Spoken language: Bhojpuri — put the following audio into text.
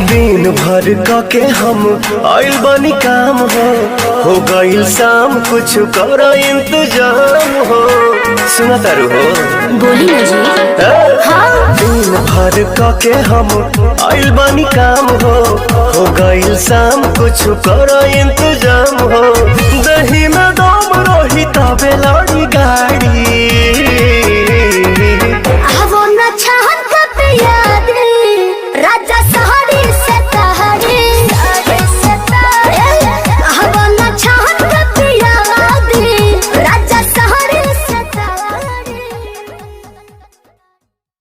दिन भर के हम आइल बनी काम हो गईल शाम कुछ कर इंतजाम हो। सुना तारू हो बोली ना जी। हाँ। दिन भर के हम आइल बनी काम हो गईल शाम कुछ कर इंतजाम हो। दही में दम रही तबे